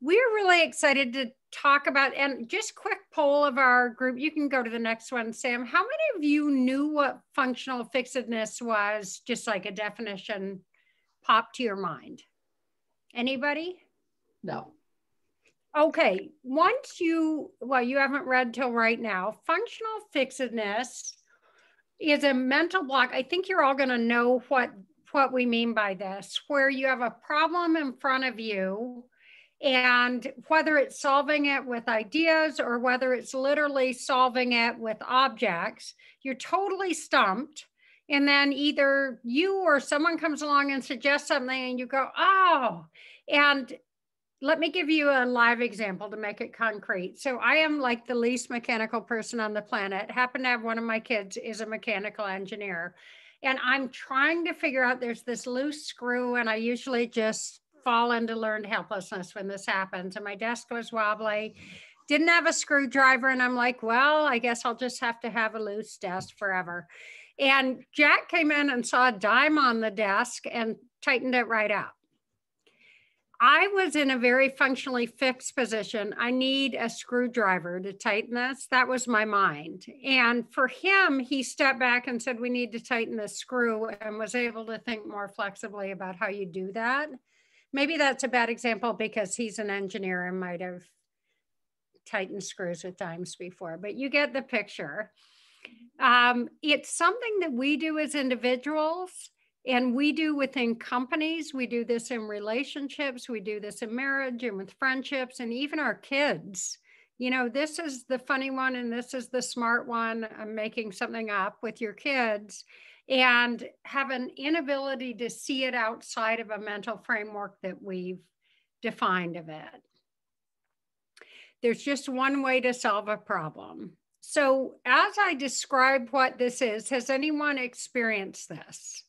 We're really excited to talk about, and just quick poll of our group. You can go to the next one, Sam. How many of you knew what functional fixedness was? Just like a definition popped to your mind. Anybody? No. Okay, you haven't read till right now. Functional fixedness is a mental block. I think you're all going to know what we mean by this, where you have a problem in front of you, and whether it's solving it with ideas or whether it's literally solving it with objects, you're totally stumped. And then either you or someone comes along and suggests something and you go, oh, and let me give you a live example to make it concrete. So I am like the least mechanical person on the planet. Happen to have one of my kids is a mechanical engineer. And I'm trying to figure out, there's this loose screw, and I usually just fall into learned helplessness when this happens. And my desk was wobbly, didn't have a screwdriver. And I'm like, well, I guess I'll just have to have a loose desk forever. And Jack came in and saw a dime on the desk and tightened it right up. I was in a very functionally fixed position. I need a screwdriver to tighten this. That was my mind. And for him, he stepped back and said, we need to tighten the screw, and was able to think more flexibly about how you do that. Maybe that's a bad example because he's an engineer and might have tightened screws with dimes before, but you get the picture. It's something that we do as individuals. And we do within companies. We do this in relationships. We do this in marriage and with friendships, and even our kids. You know, this is the funny one and this is the smart one. I'm making something up with your kids, and have an inability to see it outside of a mental framework that we've defined of it. There's just one way to solve a problem. So as I describe what this is, has anyone experienced this?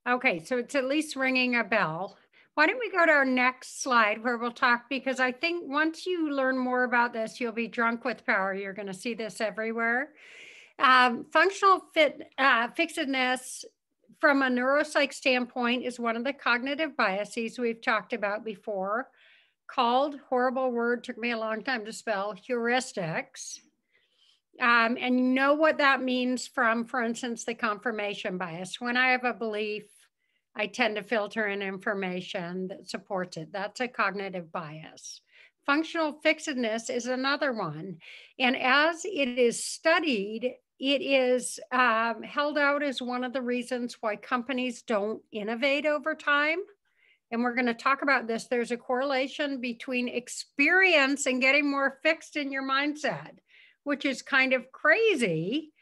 Okay, so it's at least ringing a bell. Why don't we go to our next slide where we'll talk, because I think once you learn more about this, you'll be drunk with power. You're going to see this everywhere. Functional fixedness from a neuropsych standpoint is one of the cognitive biases we've talked about before, called, horrible word, took me a long time to spell, heuristics. And you know what that means from, for instance, the confirmation bias. When I have a belief, I tend to filter in information that supports it. That's a cognitive bias. Functional fixedness is another one. And as it is studied, it is held out as one of the reasons why companies don't innovate over time. And we're going to talk about this. There's a correlation between experience and getting more fixed in your mindset, which is kind of crazy,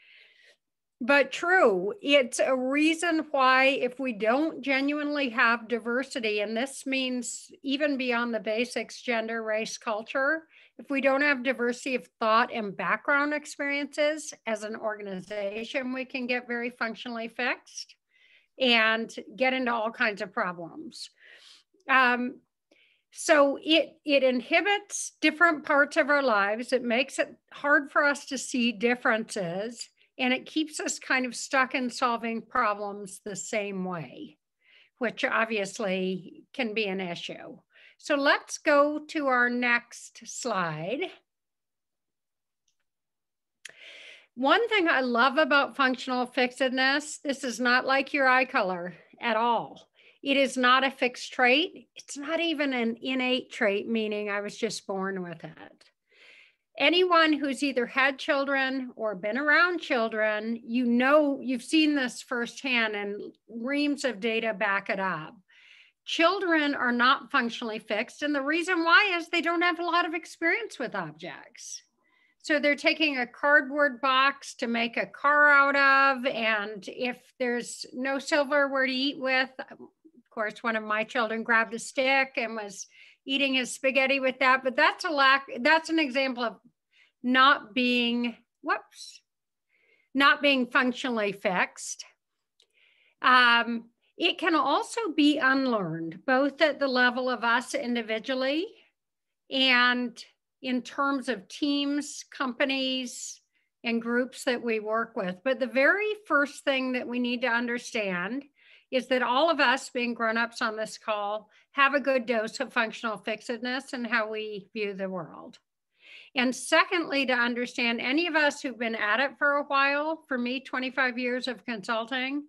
but true. It's a reason why if we don't genuinely have diversity, and this means even beyond the basics, gender, race, culture, if we don't have diversity of thought and background experiences as an organization, we can get very functionally fixed and get into all kinds of problems. So it inhibits different parts of our lives. It makes it hard for us to see differences, and it keeps us kind of stuck in solving problems the same way, which obviously can be an issue. So let's go to our next slide. One thing I love about functional fixedness, this is not like your eye color at all. It is not a fixed trait. It's not even an innate trait, meaning I was just born with it. Anyone who's either had children or been around children, you know, you've seen this firsthand, and reams of data back it up. Children are not functionally fixed. And the reason why is they don't have a lot of experience with objects. So they're taking a cardboard box to make a car out of. And if there's no silverware to eat with, of course, one of my children grabbed a stick and was eating his spaghetti with that. But that's an example of not being functionally fixed. It can also be unlearned, both at the level of us individually and in terms of teams, companies, and groups that we work with. But the very first thing that we need to understand is that all of us being grown-ups on this call have a good dose of functional fixedness in how we view the world. And secondly, to understand any of us who've been at it for a while, for me, 25 years of consulting,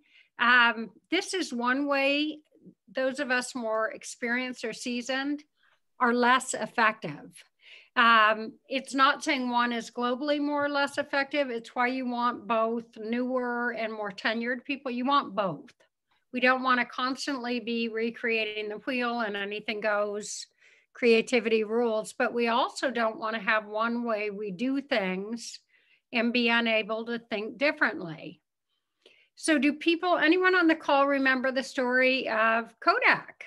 this is one way those of us more experienced or seasoned are less effective. It's not saying one is globally more or less effective. It's why you want both newer and more tenured people. You want both. We don't want to constantly be recreating the wheel and anything goes, creativity rules, but we also don't want to have one way we do things and be unable to think differently. So do people, anyone on the call remember the story of Kodak?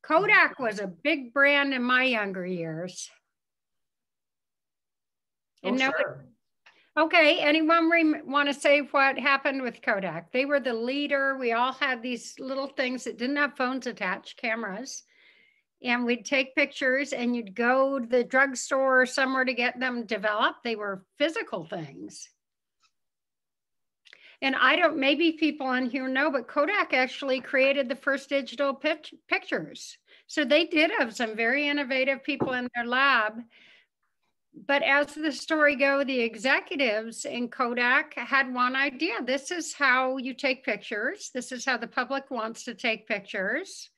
Kodak was a big brand in my younger years. Oh, sure. Okay, anyone want to say what happened with Kodak? They were the leader. We all had these little things that didn't have phones attached, cameras, and we'd take pictures and you'd go to the drugstore or somewhere to get them developed. They were physical things. And I don't, maybe people on here know, but Kodak actually created the first digital pictures. So they did have some very innovative people in their lab. But as the story goes, the executives in Kodak had one idea. This is how you take pictures. This is how the public wants to take pictures.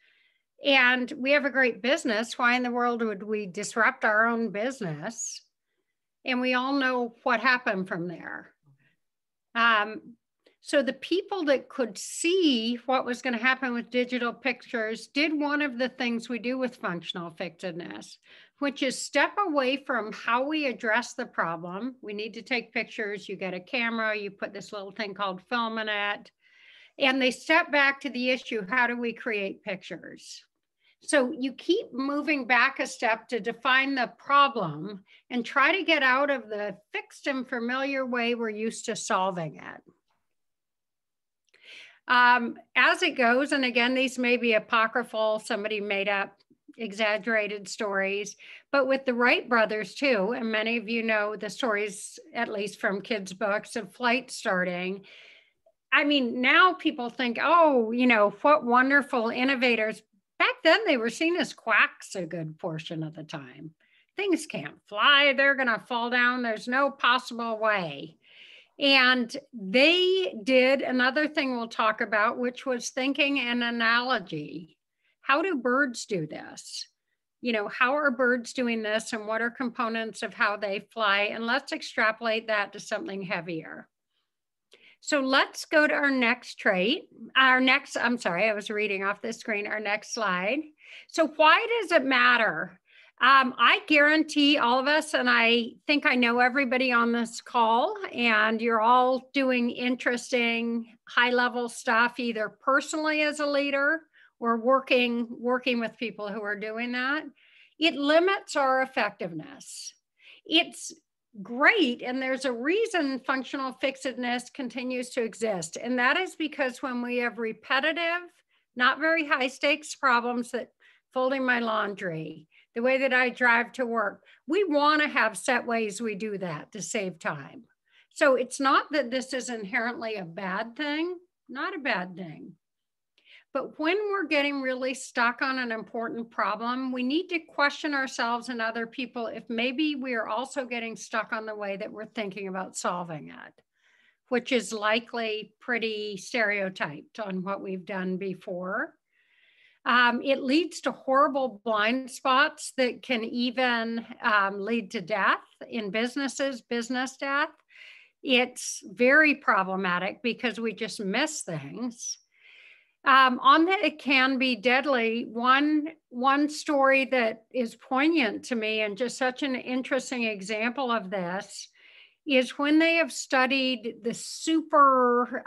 And we have a great business. Why in the world would we disrupt our own business? And we all know what happened from there. So the people that could see what was going to happen with digital pictures did one of the things we do with functional fixedness, which is step away from how we address the problem. We need to take pictures. You get a camera, you put this little thing called film in it, and they step back to the issue, how do we create pictures? So you keep moving back a step to define the problem and try to get out of the fixed and familiar way we're used to solving it. As it goes, and again, these may be apocryphal, somebody made up exaggerated stories, but with the Wright brothers too, and many of you know the stories, at least from kids' books, of flight starting. I mean, now people think, oh, you know, what wonderful innovators. Back then, they were seen as quacks a good portion of the time. Things can't fly, they're going to fall down, there's no possible way. And they did another thing we'll talk about, which was thinking an analogy. How do birds do this? You know, how are birds doing this and what are components of how they fly? And let's extrapolate that to something heavier. So let's go to our next trait. I'm sorry, I was reading off the screen, our next slide. So why does it matter? I guarantee all of us, and I think I know everybody on this call, and you're all doing interesting high-level stuff, either personally as a leader or working with people who are doing that. It limits our effectiveness. It's great, and there's a reason functional fixedness continues to exist, and that is because when we have repetitive, not very high stakes problems, that folding my laundry, the way that I drive to work, we want to have set ways we do that to save time. So it's not that this is inherently a bad thing, not a bad thing. But when we're getting really stuck on an important problem, we need to question ourselves and other people if maybe we are also getting stuck on the way that we're thinking about solving it, which is likely pretty stereotyped on what we've done before. It leads to horrible blind spots that can even lead to death in businesses, business death. It's very problematic because we just miss things. On that, it can be deadly. One story that is poignant to me and just such an interesting example of this is when they have studied the super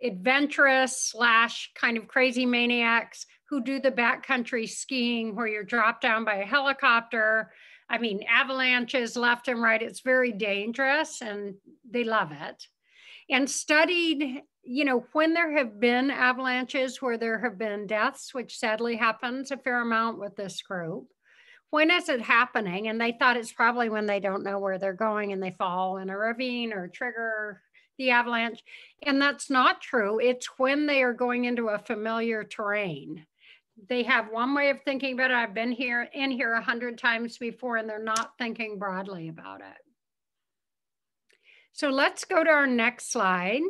adventurous / kind of crazy maniacs who do the backcountry skiing where you're dropped down by a helicopter. I mean, avalanches left and right. It's very dangerous and they love it. And studied, you know, when there have been avalanches where there have been deaths, which sadly happens a fair amount with this group. When is it happening? And they thought it's probably when they don't know where they're going and they fall in a ravine or trigger the avalanche. And that's not true. It's when they are going into a familiar terrain. They have one way of thinking about it. I've been in here 100 times before, and they're not thinking broadly about it. So let's go to our next slide.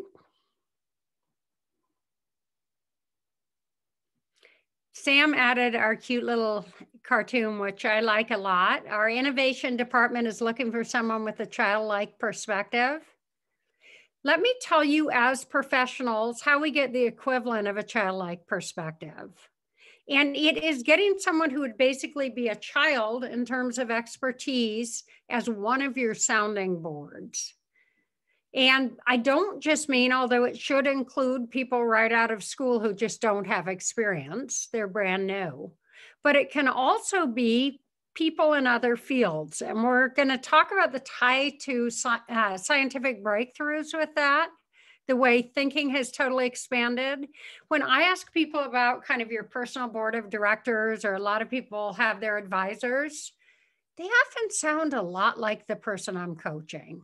Sam added our cute little cartoon, which I like a lot. Our innovation department is looking for someone with a childlike perspective. Let me tell you, as professionals, how we get the equivalent of a childlike perspective. And it is getting someone who would basically be a child in terms of expertise as one of your sounding boards. And I don't just mean, although it should include people right out of school who just don't have experience, they're brand new, but it can also be people in other fields. And we're going to talk about the tie to scientific breakthroughs with that, the way thinking has totally expanded. When I ask people about kind of your personal board of directors, or a lot of people have their advisors, they often sound a lot like the person I'm coaching.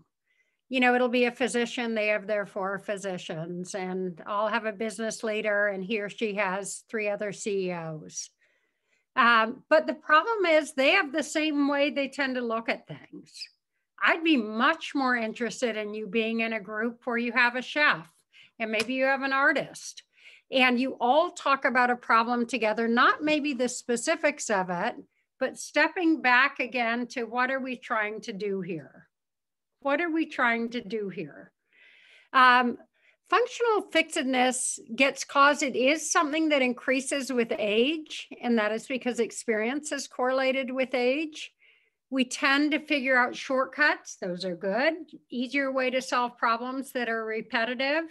You know, it'll be a physician, they have their 4 physicians, and I'll have a business leader, and he or she has 3 other CEOs. But the problem is they have the same way they tend to look at things. I'd be much more interested in you being in a group where you have a chef, and maybe you have an artist, and you all talk about a problem together, not maybe the specifics of it, but stepping back again to what are we trying to do here? What are we trying to do here? Functional fixedness gets caused. It is something that increases with age, and that is because experience is correlated with age. We tend to figure out shortcuts. Those are good. Easier way to solve problems that are repetitive.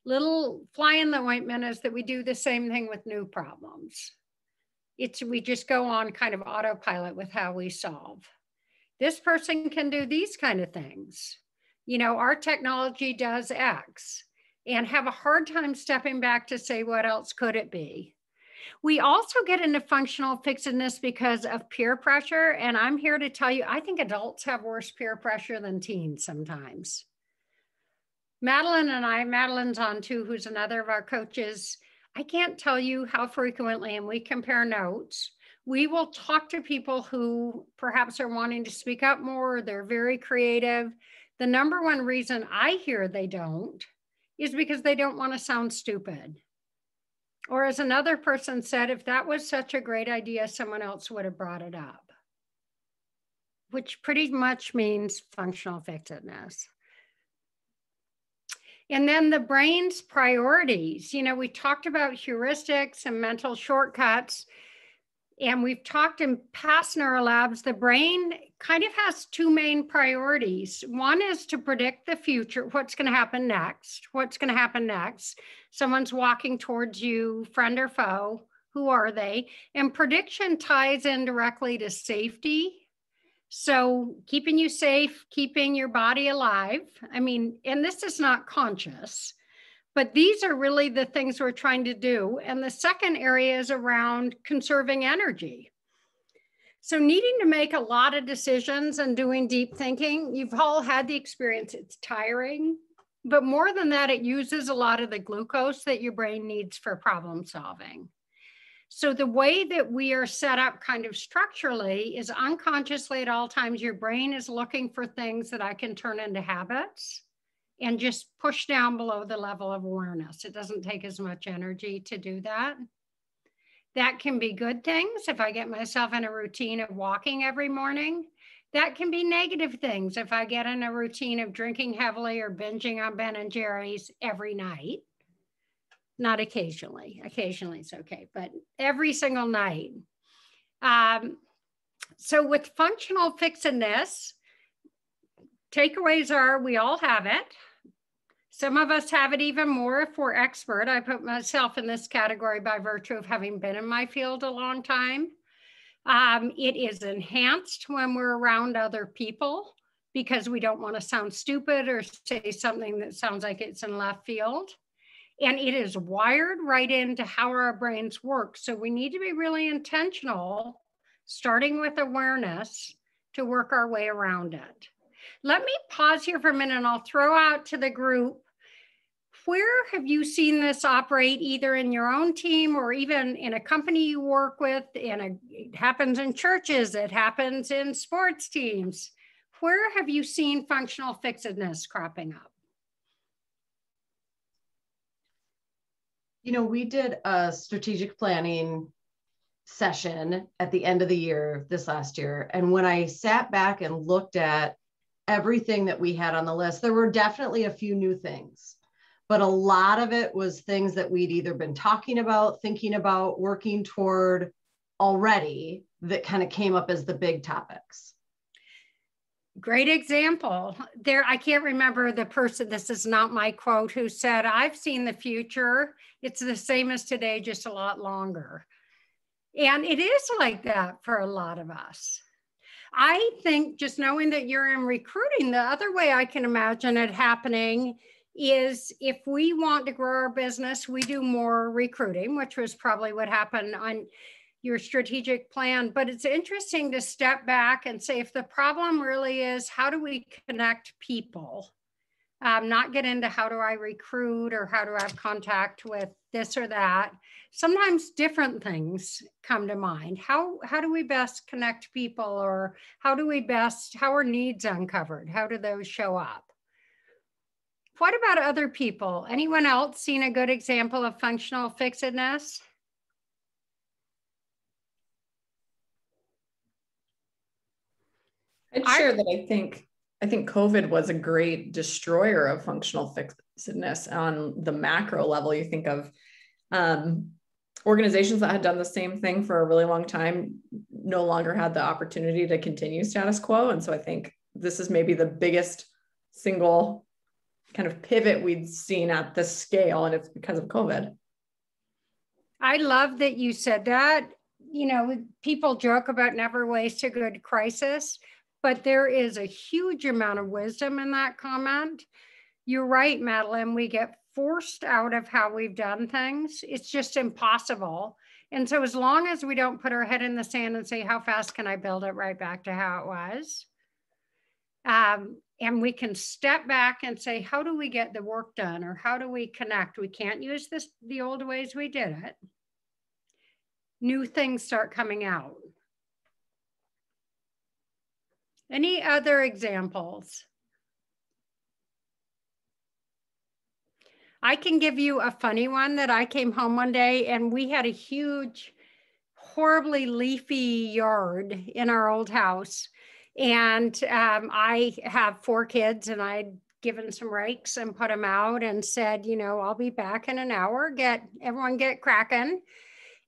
Little fly in the ointment is that we do the same thing with new problems. We just go on kind of autopilot with how we solve. This person can do these kind of things. You know, our technology does X, and have a hard time stepping back to say, what else could it be? We also get into functional fixedness because of peer pressure. And I'm here to tell you, I think adults have worse peer pressure than teens sometimes. Madeline and I, Madeline's on too, who's another of our coaches. I can't tell you how frequently, and we compare notes, we will talk to people who perhaps are wanting to speak up more, they're very creative. The number one reason I hear they don't is because they don't want to sound stupid. Or as another person said, if that was such a great idea, someone else would have brought it up, which pretty much means functional fixedness. And then the brain's priorities. You know, we talked about heuristics and mental shortcuts. And we've talked in past NeuroLabs, the brain kind of has 2 main priorities. One is to predict the future, what's going to happen next. Someone's walking towards you, friend or foe, who are they? And prediction ties in directly to safety. So keeping you safe, keeping your body alive. I mean, and this is not conscious. But these are really the things we're trying to do. And the second area is around conserving energy. So needing to make a lot of decisions and doing deep thinking, you've all had the experience, it's tiring. But more than that, it uses a lot of the glucose that your brain needs for problem solving. So the way that we are set up kind of structurally is unconsciously at all times, your brain is looking for things that I can turn into habits and just push down below the level of awareness. It doesn't take as much energy to do that. That can be good things. If I get myself in a routine of walking every morning, that can be negative things. If I get in a routine of drinking heavily or binging on Ben & Jerry's every night, not occasionally, occasionally it's okay, but every single night. So with functional fixedness, takeaways are we all have it. Some of us have it even more if we're expert. I put myself in this category by virtue of having been in my field a long time. It is enhanced when we're around other people because we don't want to sound stupid or say something that sounds like it's in left field. And it is wired right into how our brains work. So we need to be really intentional, starting with awareness, to work our way around it. Let me pause here for a minute and I'll throw out to the group. Where have you seen this operate, either in your own team or even in a company you work with? It happens in churches, it happens in sports teams. Where have you seen functional fixedness cropping up? You know, we did a strategic planning session at the end of the year this last year. And when I sat back and looked at everything that we had on the list, there were definitely a few new things. But a lot of it was things that we'd either been talking about, thinking about, working toward already that kind of came up as the big topics. Great example. There, I can't remember the person, this is not my quote, who said, I've seen the future. It's the same as today, just a lot longer. And it is like that for a lot of us. I think just knowing that you're in recruiting, the other way I can imagine it happening is if we want to grow our business, we do more recruiting, which was probably what happened on your strategic plan. But it's interesting to step back and say, if the problem really is, how do we connect people? Not get into how do I recruit or how do I have contact with this or that. Sometimes different things come to mind. How do we best connect people, or how are needs uncovered? How do those show up? What about other people? Anyone else seen a good example of functional fixedness? I'd share that I think COVID was a great destroyer of functional fixedness on the macro level. You think of organizations that had done the same thing for a really long time no longer had the opportunity to continue status quo. And so I think this is maybe the biggest single kind of pivot we'd seen at this scale, and it's because of COVID. I love that you said that. You know, people joke about never waste a good crisis, but there is a huge amount of wisdom in that comment. You're right, Madeline, we get forced out of how we've done things. It's just impossible. And so as long as we don't put our head in the sand and say, how fast can I build it right back to how it was? And we can step back and say, how do we get the work done, or how do we connect? We can't use the old ways we did it. New things start coming out. Any other examples? I can give you a funny one that I came home one day and we had a huge, horribly leafy yard in our old house. And I have 4 kids, and I'd given some rakes and put them out and said, you know, I'll be back in an hour, everyone get cracking.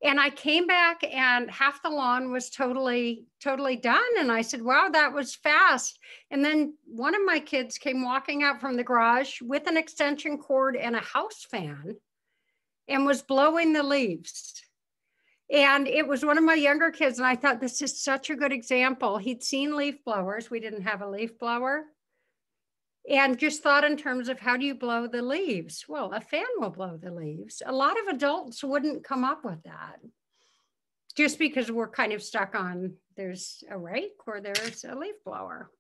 And I came back and half the lawn was totally done. And I said, wow, that was fast. And then one of my kids came walking out from the garage with an extension cord and a house fan and was blowing the leaves. And it was one of my younger kids. And I thought, this is such a good example. He'd seen leaf blowers. We didn't have a leaf blower. And just thought in terms of how do you blow the leaves? Well, a fan will blow the leaves. A lot of adults wouldn't come up with that, just because we're kind of stuck on there's a rake or there's a leaf blower.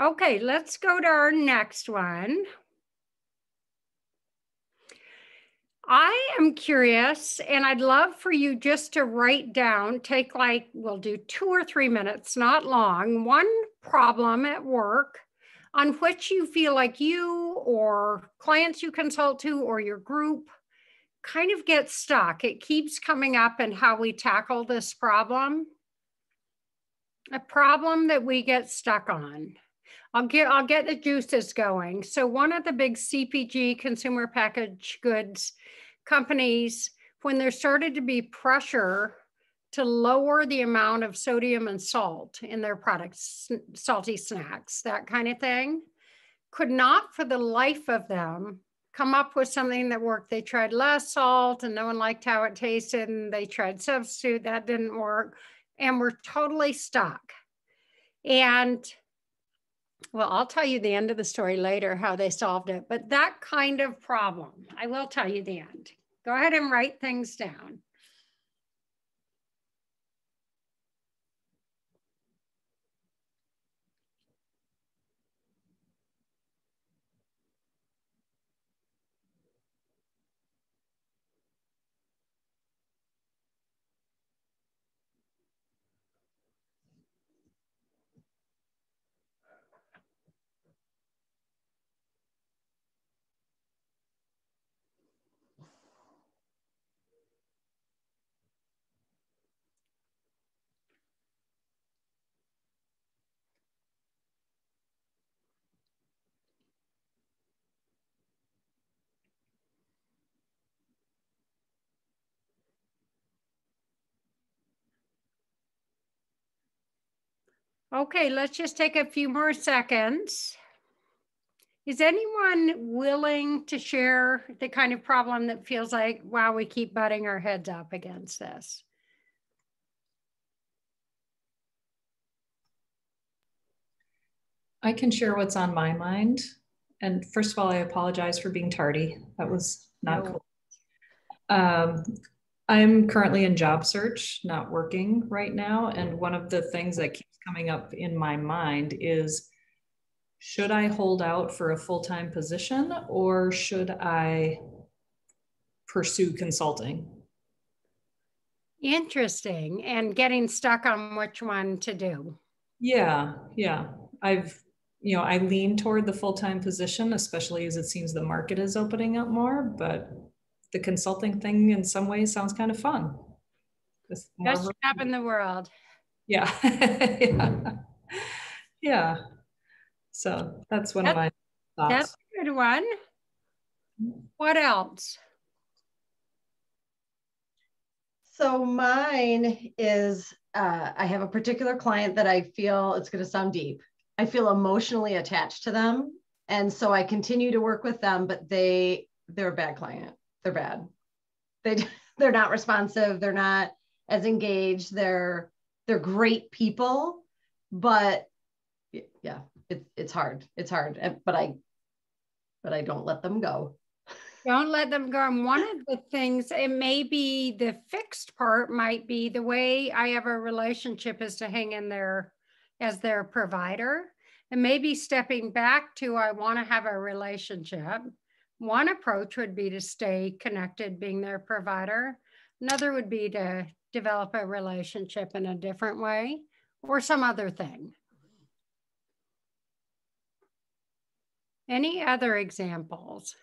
Okay, let's go to our next one. I am curious, and I'd love for you just to write down, we'll do 2 or 3 minutes, not long, one problem at work on which you feel like you or clients you consult to or your group kind of get stuck. It keeps coming up in how we tackle this problem. A problem that we get stuck on. I'll get the juices going. So one of the big CPG, consumer packaged goods companies, when there started to be pressure to lower the amount of sodium and salt in their products, salty snacks, that kind of thing, could not for the life of them come up with something that worked. They tried less salt and no one liked how it tasted, and they tried substitute, that didn't work, and we're totally stuck. And well, I'll tell you the end of the story later, how they solved it. But that kind of problem, I will tell you the end. Go ahead and write things down. Okay, let's just take a few more seconds. Is anyone willing to share the kind of problem that feels like, wow, we keep butting our heads up against this? I can share what's on my mind. And first of all, I apologize for being tardy. That was not cool. I'm currently in job search, not working right now. And one of the things that keeps coming up in my mind is, should I hold out for a full-time position or should I pursue consulting? Interesting. And getting stuck on which one to do. Yeah. I lean toward the full-time position, especially as it seems the market is opening up more, but the consulting thing in some ways sounds kind of fun. Best job in the world. Yeah. Yeah. Yeah. So that's one of my thoughts. That's a good one. What else? So mine is, I have a particular client that I feel, it's going to sound deep, I feel emotionally attached to them. And so I continue to work with them, but they're a bad client. They're bad. They're not responsive. They're not as engaged. They're great people, but yeah, it's hard. It's hard, but I don't let them go. Don't let them go. And one of the things, it may be the fixed part, might be the way I have a relationship is to hang in there as their provider. And maybe stepping back to, I want to have a relationship. One approach would be to stay connected, being their provider. Another would be to develop a relationship in a different way or some other thing. Any other examples?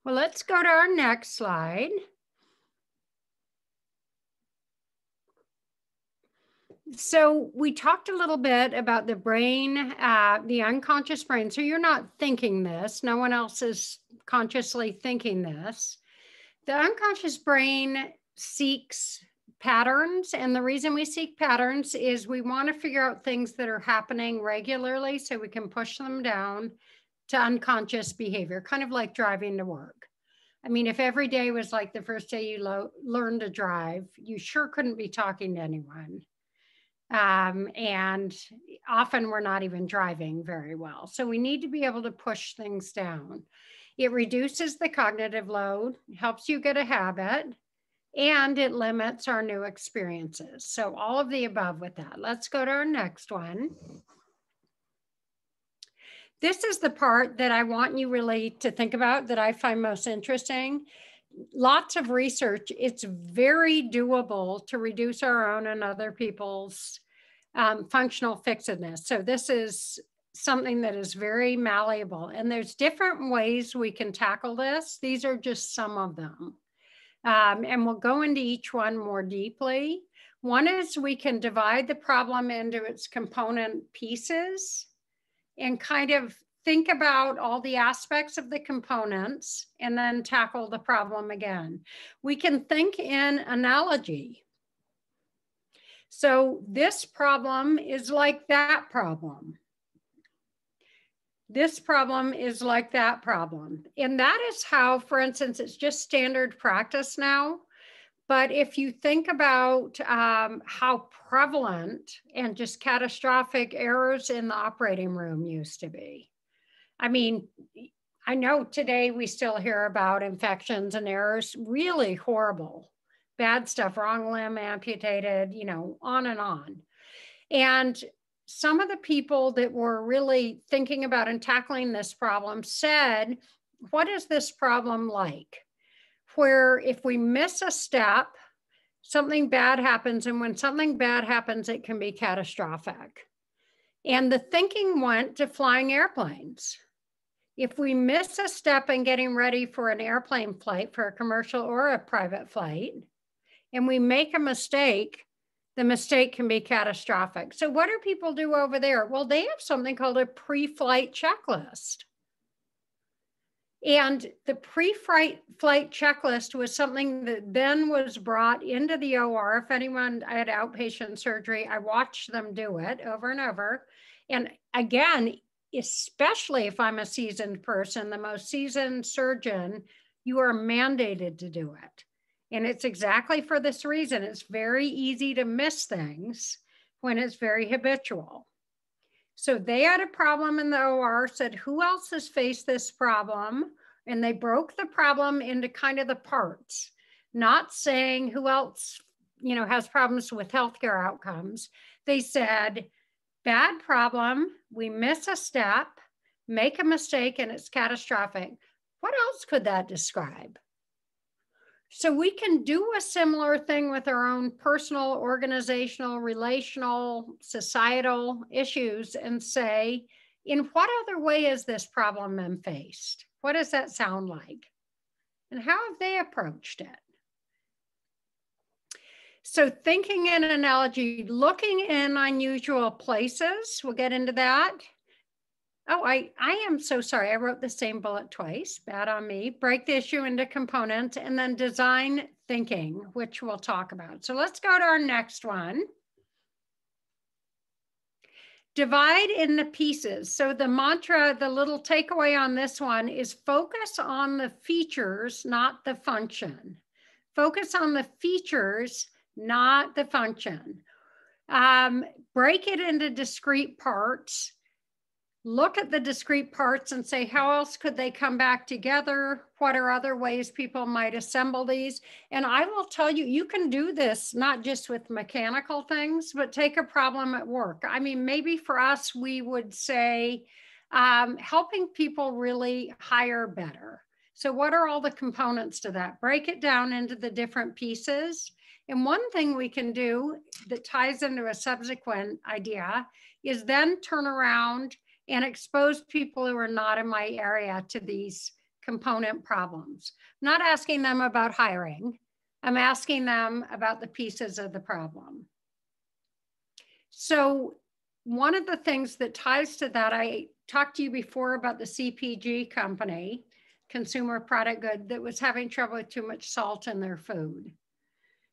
Well, let's go to our next slide. So we talked a little bit about the brain, the unconscious brain. So you're not thinking this. No one else is consciously thinking this. The unconscious brain seeks patterns. And the reason we seek patterns is we want to figure out things that are happening regularly so we can push them down to unconscious behavior, kind of like driving to work. I mean, if every day was like the first day you learned to drive, you sure couldn't be talking to anyone. And often we're not even driving very well. So we need to be able to push things down. It reduces the cognitive load, helps you get a habit, and it limits our new experiences. So all of the above with that. Let's go to our next one. This is the part that I want you really to think about, that I find most interesting. Lots of research. It's very doable to reduce our own and other people's functional fixedness. So this is something that is very malleable. And there's different ways we can tackle this. These are just some of them. And we'll go into each one more deeply. One is we can divide the problem into its component pieces and kind of think about all the aspects of the components and then tackle the problem again. We can think in analogy. So this problem is like that problem. This problem is like that problem. And that is how, for instance, it's just standard practice now. But if you think about how prevalent and just catastrophic errors in the operating room used to be. I mean, I know today we still hear about infections and errors, really horrible, bad stuff, wrong limb amputated, you know, on and on. And some of the people that were really thinking about and tackling this problem said, what is this problem like? Where if we miss a step, something bad happens. And when something bad happens, it can be catastrophic. And the thinking went to flying airplanes. If we miss a step in getting ready for an airplane flight, for a commercial or a private flight, and we make a mistake, the mistake can be catastrophic. So what do people do over there? Well, they have something called a pre-flight checklist. And the pre-flight checklist was something that then was brought into the OR. If anyone, I had outpatient surgery, I watched them do it over and over. And again, especially if I'm a seasoned person, the most seasoned surgeon, you are mandated to do it. And it's exactly for this reason. It's very easy to miss things when it's very habitual. So they had a problem in the OR, said, who else has faced this problem? And they broke the problem into kind of the parts, not saying who else, has problems with healthcare outcomes. They said, bad problem, we miss a step, make a mistake, and it's catastrophic. What else could that describe? So we can do a similar thing with our own personal, organizational, relational, societal issues and say, in what other way has this problem been faced? What does that sound like? And how have they approached it? So thinking in analogy, looking in unusual places, we'll get into that. Oh, I am so sorry. I wrote the same bullet twice. Bad on me. Break the issue into components and then design thinking, which we'll talk about. So let's go to our next one. Divide in the pieces. So the mantra, the little takeaway on this one is focus on the features, not the function. Focus on the features, not the function. Break it into discrete parts. Look at the discrete parts and say, how else could they come back together? What are other ways people might assemble these? And I will tell you, you can do this not just with mechanical things, but take a problem at work. I mean, maybe for us, we would say helping people really hire better. So what are all the components to that? Break it down into the different pieces. And one thing we can do that ties into a subsequent idea is then turn around and expose people who are not in my area to these component problems. I'm not asking them about hiring. I'm asking them about the pieces of the problem. So one of the things that ties to that, I talked to you before about the CPG company, consumer product good, that was having trouble with too much salt in their food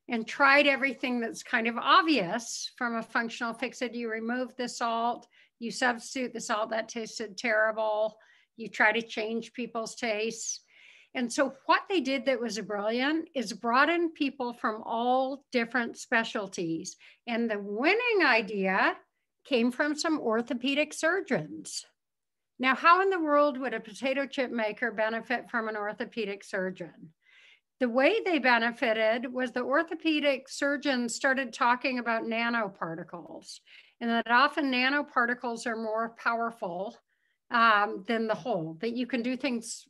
and tried everything that's kind of obvious from a functional fix it. You remove the salt, you substitute the salt, that tasted terrible. You try to change people's tastes. And so what they did that was brilliant is brought in people from all different specialties. And the winning idea came from some orthopedic surgeons. Now, how in the world would a potato chip maker benefit from an orthopedic surgeon? The way they benefited was the orthopedic surgeons started talking about nanoparticles, and that often nanoparticles are more powerful than the whole, that you can do things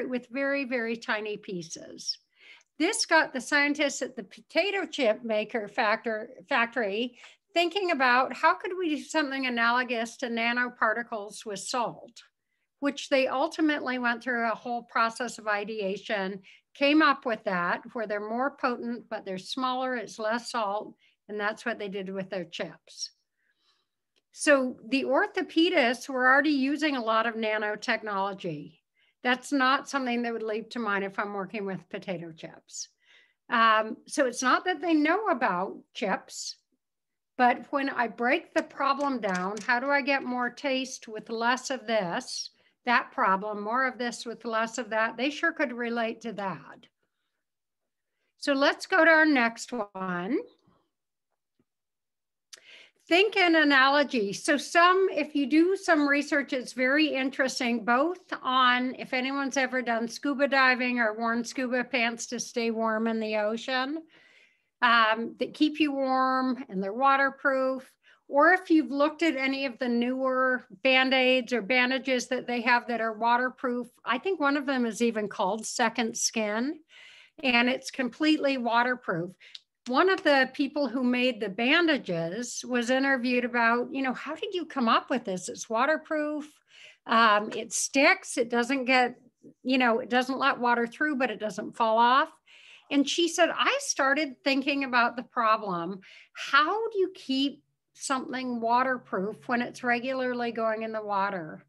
with very, very tiny pieces. This got the scientists at the potato chip maker factory thinking about how could we do something analogous to nanoparticles with salt, which they ultimately went through a whole process of ideation, came up with that, where they're more potent, but they're smaller, it's less salt, and that's what they did with their chips. So the orthopedists were already using a lot of nanotechnology. That's not something that would leap to mind if I'm working with potato chips. So it's not that they know about chips, but when I break the problem down, how do I get more taste with less of this? That problem, more of this with less of that, they sure could relate to that. So let's go to our next one. Think in analogy. So if you do some research, it's very interesting, both on if anyone's ever done scuba diving or worn scuba pants to stay warm in the ocean, that keep you warm and they're waterproof. Or if you've looked at any of the newer Band-Aids or bandages that they have that are waterproof, I think one of them is even called Second Skin, and it's completely waterproof. One of the people who made the bandages was interviewed about, how did you come up with this? It's waterproof, it sticks, it doesn't get, it doesn't let water through, but it doesn't fall off. And she said, I started thinking about the problem. How do you keep something waterproof when it's regularly going in the water?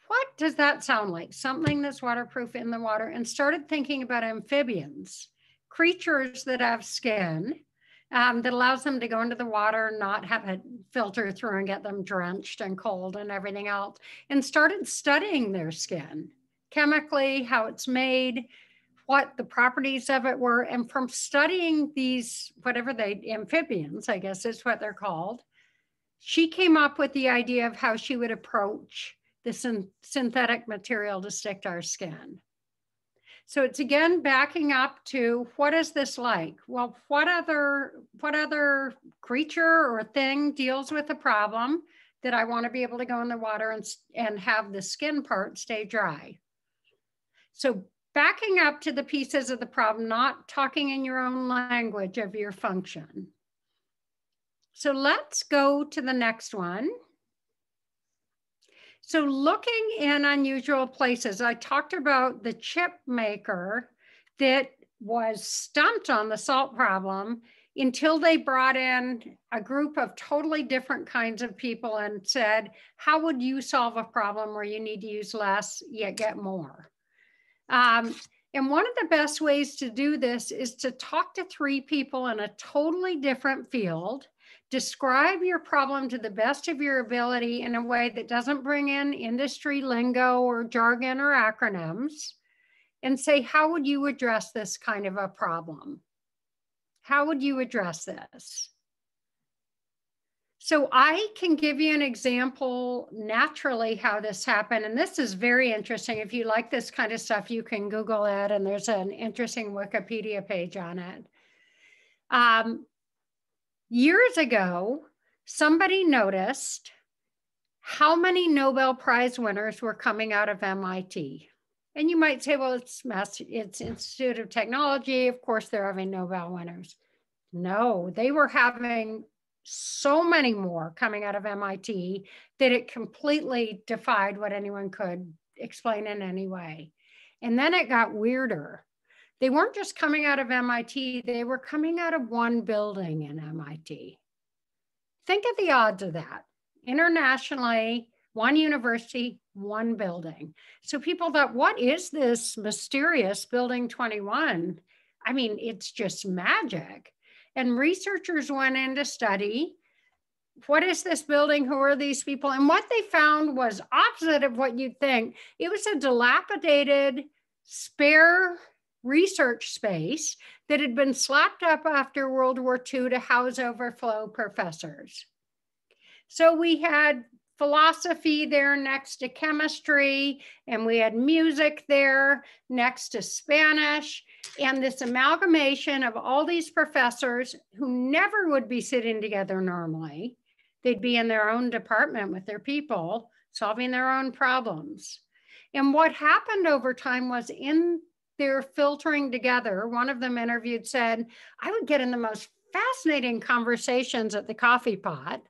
what does that sound like? Something that's waterproof in the water, and started thinking about amphibians, creatures that have skin that allows them to go into the water, not have it filter through and get them drenched and cold and everything else, and started studying their skin chemically, how it's made, what the properties of it were. And from studying these, whatever amphibians, I guess is what they're called, she came up with the idea of how she would approach the synthetic material to stick to our skin. So it's again backing up to, what is this like? Well, what other creature or thing deals with a problem that I want to be able to go in the water and have the skin part stay dry? So backing up to the pieces of the problem, not talking in your own language of your function. So let's go to the next one. So looking in unusual places, I talked about the chip maker that was stumped on the salt problem until they brought in a group of totally different kinds of people and said, how would you solve a problem where you need to use less yet get more? And one of the best ways to do this is to talk to 3 people in a totally different field. Describe your problem to the best of your ability in a way that doesn't bring in industry lingo or jargon or acronyms, and say, how would you address this kind of a problem? How would you address this? So I can give you an example naturally how this happened. And this is very interesting. If you like this kind of stuff, you can Google it, and there's an interesting Wikipedia page on it. Years ago, somebody noticed how many Nobel Prize winners were coming out of MIT. And you might say, well, it's Institute of Technology. Of course, they're having Nobel winners. No, they were having so many more coming out of MIT that it completely defied what anyone could explain in any way. And then it got weirder. They weren't just coming out of MIT, they were coming out of one building in MIT. Think of the odds of that. Internationally, one university, one building. So people thought, what is this mysterious Building 21? I mean, it's just magic. And researchers went in to study, what is this building? Who are these people? And what they found was opposite of what you'd think. It was a dilapidated, spare research space that had been slapped up after World War II to house overflow professors. So we had philosophy there next to chemistry, and we had music there next to Spanish, and this amalgamation of all these professors who never would be sitting together normally. They'd be in their own department with their people, solving their own problems. And what happened over time was, in their filtering together, one of them interviewed said, I would get in the most fascinating conversations at the coffee pot.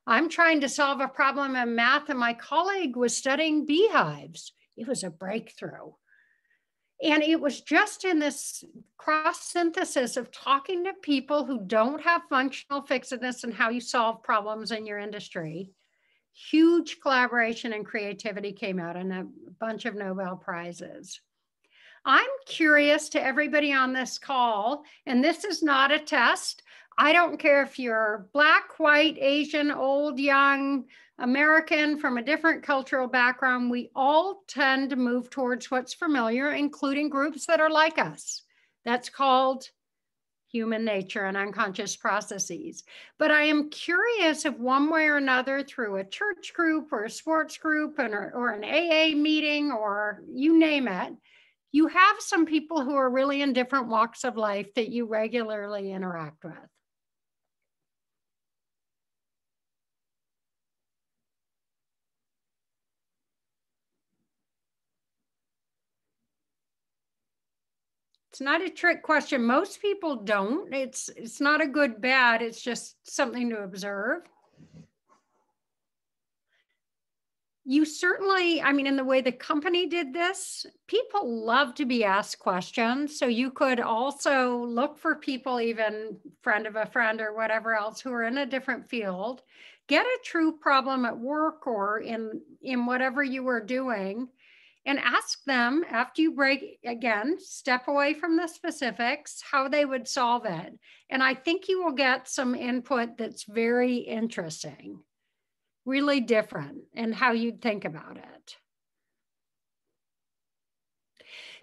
I'm trying to solve a problem in math, and my colleague was studying beehives. It was a breakthrough. And it was just in this cross synthesis of talking to people who don't have functional fixedness and how you solve problems in your industry. Huge collaboration and creativity came out, and a bunch of Nobel Prizes. I'm curious to everybody on this call, and this is not a test. I don't care if you're Black, white, Asian, old, young, American, from a different cultural background. We all tend to move towards what's familiar, including groups that are like us. That's called human nature and unconscious processes. But I am curious if one way or another, through a church group or a sports group or an AA meeting, or you name it, you have some people who are really in different walks of life that you regularly interact with. It's not a trick question. Most people don't. It's not a good, bad. It's just something to observe. You certainly, I mean, in the way the company did this, people love to be asked questions. So you could also look for people, even friend of a friend or whatever else, who are in a different field, get a true problem at work or in whatever you were doing, and ask them after you break, again, step away from the specifics, how they would solve it. And I think you will get some input that's very interesting, really different in how you'd think about it.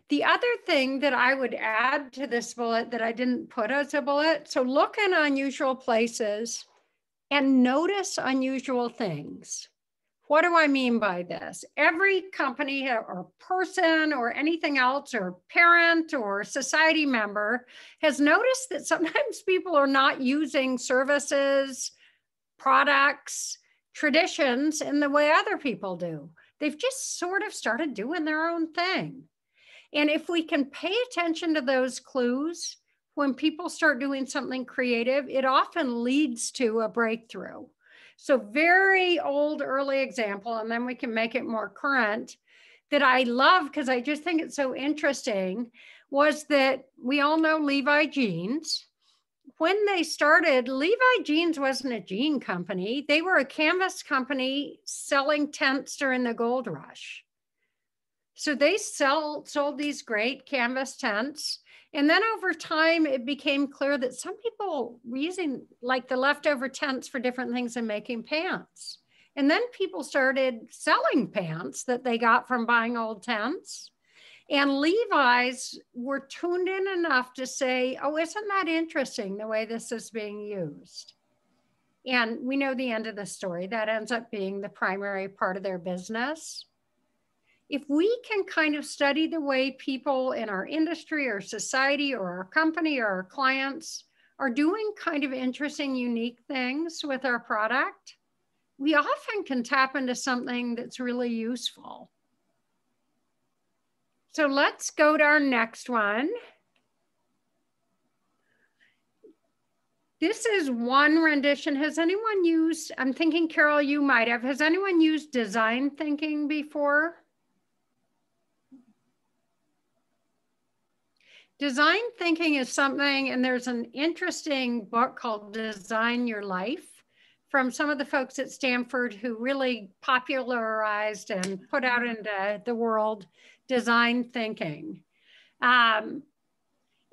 The other thing that I would add to this bullet that I didn't put as a bullet, so look in unusual places and notice unusual things. What do I mean by this? Every company or person or anything else or parent or society member has noticed that sometimes people are not using services, products, traditions in the way other people do. They've just sort of started doing their own thing. And if we can pay attention to those clues, when people start doing something creative, it often leads to a breakthrough. So very old, early example, and then we can make it more current, that I love because I just think it's so interesting, was that we all know Levi Jeans. When they started, Levi Jeans wasn't a jean company. They were a canvas company selling tents during the gold rush. So they sold these great canvas tents. And then over time, it became clear that some people were using like the leftover tents for different things and making pants. And then people started selling pants that they got from buying old tents. And Levi's were tuned in enough to say, oh, isn't that interesting the way this is being used? And we know the end of the story. That ends up being the primary part of their business. If we can kind of study the way people in our industry or society or our company or our clients are doing kind of interesting, unique things with our product, we often can tap into something that's really useful. So let's go to our next one. This is one rendition. Has anyone used, I'm thinking, Carol, you might have, has anyone used design thinking before? Design thinking is something, and there's an interesting book called Design Your Life from some of the folks at Stanford who really popularized and put out into the world design thinking. And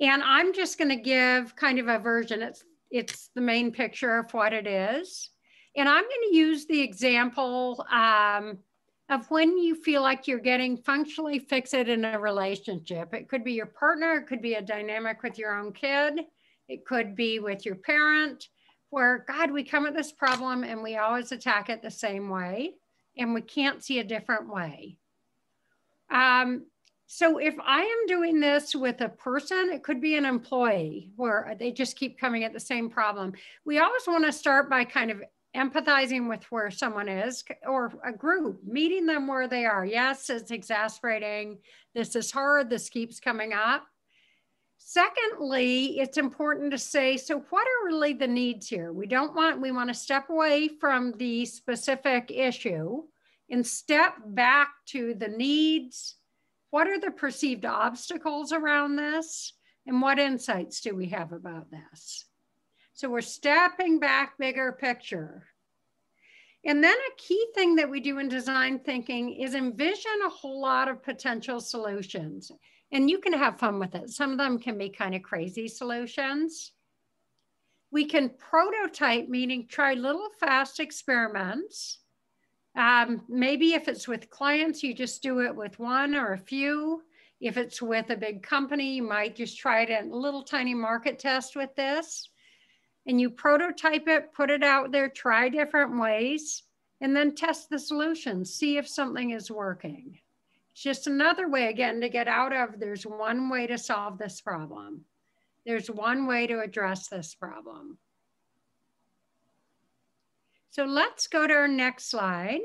I'm just going to give kind of a version. It's the main picture of what it is. And I'm going to use the example of when you feel like you're getting functionally fixated in a relationship. It could be your partner, it could be a dynamic with your own kid, it could be with your parent, where, God, we come at this problem and we always attack it the same way, and we can't see a different way. So if I am doing this with a person, it could be an employee where they just keep coming at the same problem. We always want to start by kind of empathizing with where someone is, or a group, meeting them where they are. Yes, it's exasperating. This is hard. This keeps coming up. Secondly, it's important to say, so what are really the needs here? We want to step away from the specific issue and step back to the needs. What are the perceived obstacles around this? And what insights do we have about this? So we're stepping back, bigger picture. And then a key thing that we do in design thinking is envision a whole lot of potential solutions. And you can have fun with it. Some of them can be kind of crazy solutions. We can prototype, meaning try little fast experiments. Maybe if it's with clients, you just do it with one or a few. If it's with a big company, you might just try it in a little tiny market test with this. And you prototype it, put it out there, try different ways, and then test the solution, see if something is working. It's just another way, again, to get out of, there's one way to solve this problem. There's one way to address this problem. So let's go to our next slide.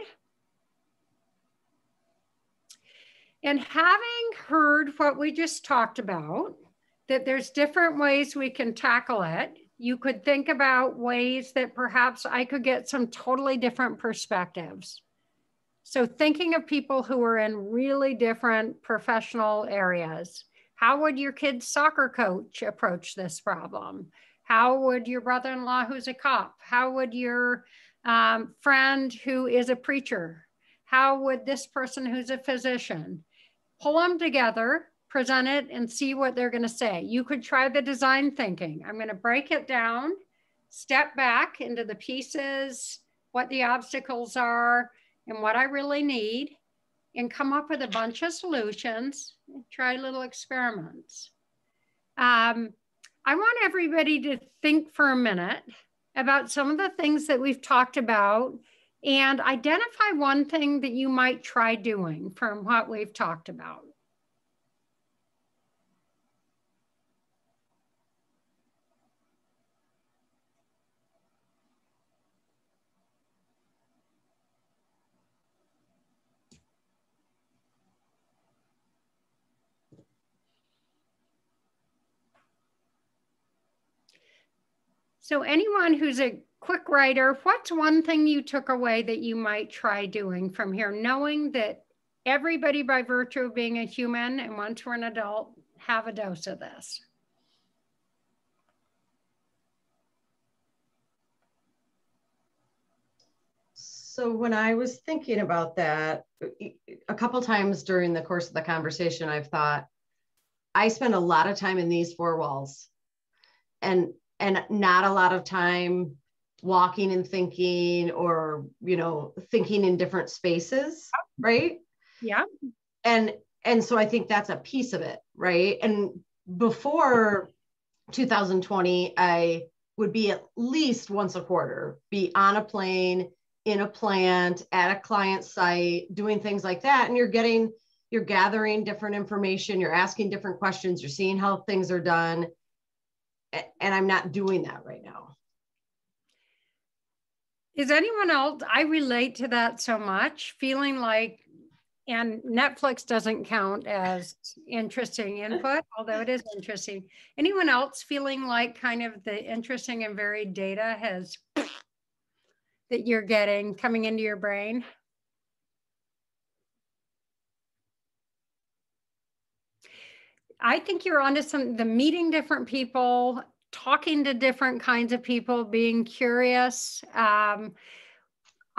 And having heard what we just talked about, that there's different ways we can tackle it, you could think about ways that perhaps I could get some totally different perspectives. So thinking of people who are in really different professional areas. How would your kid's soccer coach approach this problem? How would your brother-in-law who's a cop? How would your friend who is a preacher. How would this person who's a physician? Pull them together, present it, and see what they're going to say. You could try the design thinking. I'm going to break it down, step back into the pieces, what the obstacles are, and what I really need, and come up with a bunch of solutions. Try little experiments. I want everybody to think for a minute about some of the things that we've talked about and identify one thing that you might try doing from what we've talked about. So anyone who's a quick writer, what's one thing you took away that you might try doing from here, knowing that everybody by virtue of being a human and once we're an adult, have a dose of this? So when I was thinking about that, a couple times during the course of the conversation, I've thought, I spend a lot of time in these four walls and not a lot of time walking and thinking or, thinking in different spaces, right? Yeah. And so I think that's a piece of it, right? And before 2020, I would be at least once a quarter, be on a plane, in a plant, at a client site, doing things like that. And you're gathering different information, you're asking different questions, you're seeing how things are done. And I'm not doing that right now. Is anyone else, I relate to that so much, feeling like, and Netflix doesn't count as interesting input, although it is interesting. Anyone else feeling like kind of the interesting and varied data that you're getting coming into your brain? I think you're onto the meeting different people, talking to different kinds of people, being curious.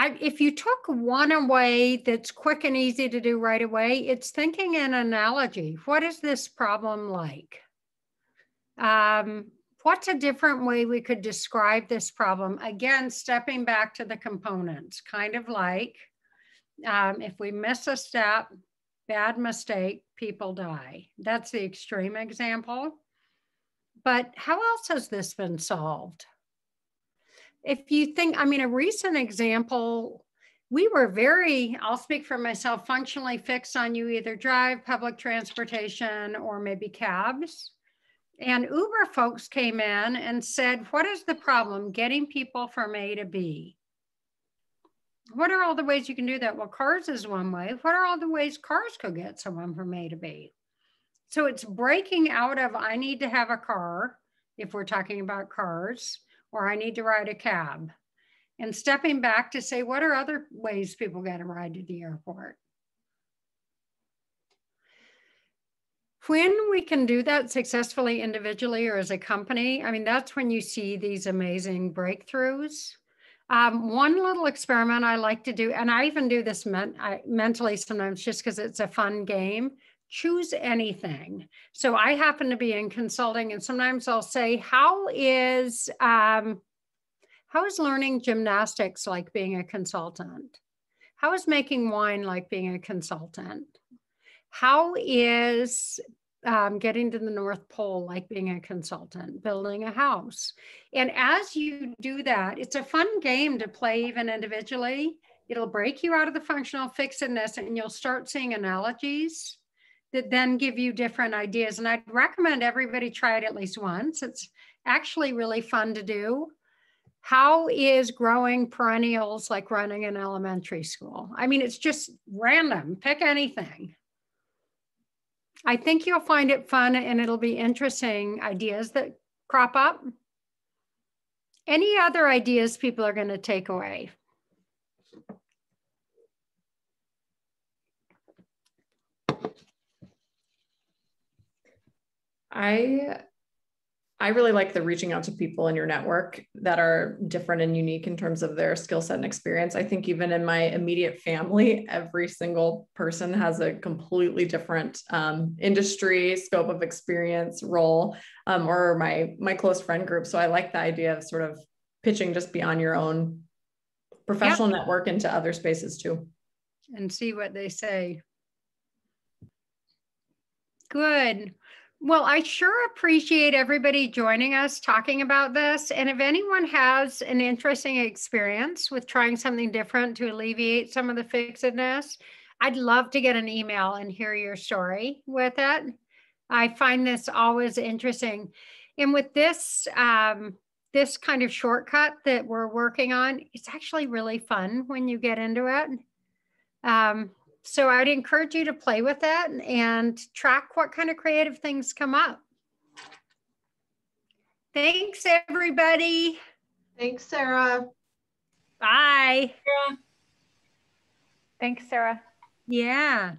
If you took one away that's quick and easy to do right away, it's thinking an analogy. What is this problem like? What's a different way we could describe this problem? Again, stepping back to the components, kind of like if we miss a step, bad mistake, people die. That's the extreme example. But how else has this been solved? If you think, a recent example, we were I'll speak for myself, functionally fixed on you either drive public transportation or maybe cabs. And Uber folks came in and said, what is the problem? Getting people from A to B. What are all the ways you can do that? Well, cars is one way. What are all the ways cars could get someone from A to B? So it's breaking out of, I need to have a car, if we're talking about cars, or I need to ride a cab, and stepping back to say, what are other ways people get a ride to the airport? When we can do that successfully individually or as a company, that's when you see these amazing breakthroughs. One little experiment I like to do, and I even do this mentally sometimes just because it's a fun game, choose anything. So I happen to be in consulting, and sometimes I'll say, how is learning gymnastics like being a consultant? How is making wine like being a consultant? How is getting to the North Pole like being a consultant, building a house? And as you do that, it's a fun game to play even individually. It'll break you out of the functional fixedness, and you'll start seeing analogies that then give you different ideas. And I'd recommend everybody try it at least once. It's actually really fun to do. How is growing perennials like running an elementary school? It's just random, pick anything. I think you'll find it fun, and it'll be interesting ideas that crop up. Any other ideas people are going to take away? I I really like the reaching out to people in your network that are different and unique in terms of their skill set and experience. I think even in my immediate family, every single person has a completely different industry, scope of experience, role, or my close friend group. So I like the idea of sort of pitching just beyond your own professional network into other spaces too. And see what they say. Good. Well, I sure appreciate everybody joining us talking about this. And if anyone has an interesting experience with trying something different to alleviate some of the fixedness, I'd love to get an email and hear your story with it. I find this always interesting. And with this, this kind of shortcut that we're working on, it's actually really fun when you get into it. So I'd encourage you to play with that and track what kind of creative things come up. Thanks, everybody. Thanks, Sarah. Bye. Thanks, Sarah. Yeah.